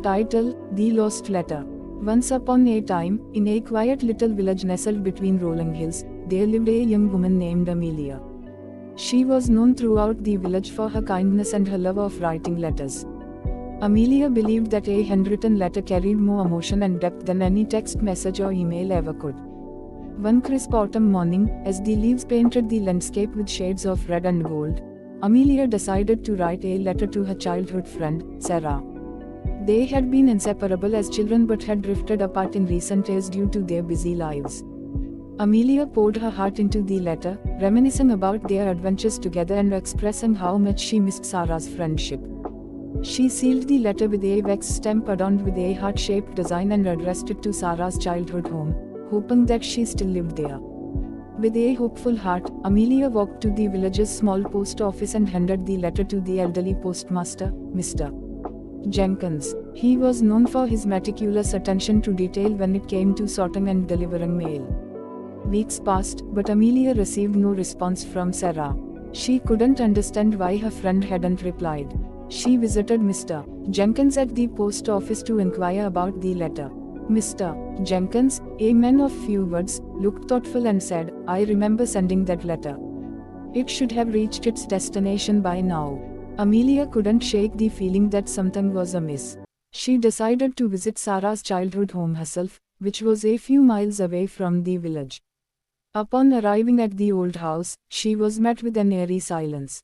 Title: The Lost Letter. Once upon a time, in a quiet little village nestled between rolling hills, there lived a young woman named Amelia. She was known throughout the village for her kindness and her love of writing letters. Amelia believed that a handwritten letter carried more emotion and depth than any text message or email ever could. One crisp autumn morning, as the leaves painted the landscape with shades of red and gold, Amelia decided to write a letter to her childhood friend, Sarah. They had been inseparable as children but had drifted apart in recent years due to their busy lives. Amelia poured her heart into the letter, reminiscing about their adventures together and expressing how much she missed Sarah's friendship. She sealed the letter with a wax stamp adorned with a heart-shaped design and addressed it to Sarah's childhood home, hoping that she still lived there. With a hopeful heart, Amelia walked to the village's small post office and handed the letter to the elderly postmaster, Mr. Jenkins. He was known for his meticulous attention to detail when it came to sorting and delivering mail. Weeks passed, but Amelia received no response from Sarah. She couldn't understand why her friend hadn't replied. She visited Mr. Jenkins at the post office to inquire about the letter. Mr. Jenkins, a man of few words, looked thoughtful and said, "I remember sending that letter. It should have reached its destination by now." Amelia couldn't shake the feeling that something was amiss. She decided to visit Sarah's childhood home herself, which was a few miles away from the village. Upon arriving at the old house, she was met with an eerie silence.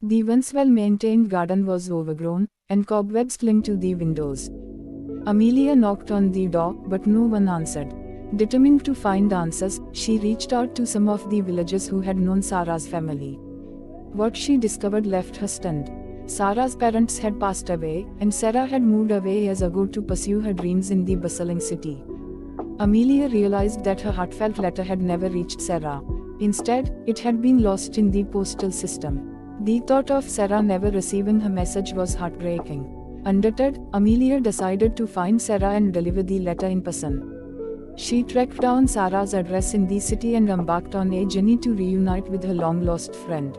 The once well-maintained garden was overgrown, and cobwebs clung to the windows. Amelia knocked on the door, but no one answered. Determined to find answers, she reached out to some of the villagers who had known Sarah's family. What she discovered left her stunned. Sarah's parents had passed away, and Sarah had moved away years ago to pursue her dreams in the bustling city. Amelia realized that her heartfelt letter had never reached Sarah. Instead, it had been lost in the postal system. The thought of Sarah never receiving her message was heartbreaking. Undeterred, Amelia decided to find Sarah and deliver the letter in person. She tracked down Sarah's address in the city and embarked on a journey to reunite with her long-lost friend.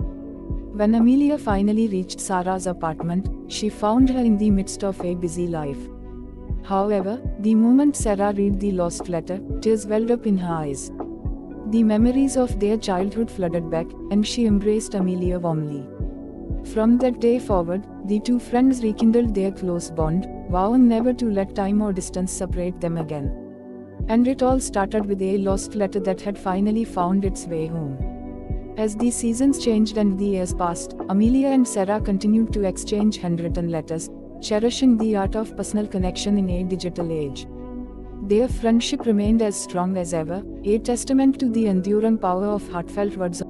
When Amelia finally reached Sarah's apartment, she found her in the midst of a busy life. However, the moment Sarah read the lost letter, tears welled up in her eyes. The memories of their childhood flooded back, and she embraced Amelia warmly. From that day forward, the two friends rekindled their close bond, vowing never to let time or distance separate them again. And it all started with a lost letter that had finally found its way home. As the seasons changed and the years passed, Amelia and Sarah continued to exchange handwritten letters, cherishing the art of personal connection in a digital age. Their friendship remained as strong as ever, a testament to the enduring power of heartfelt words.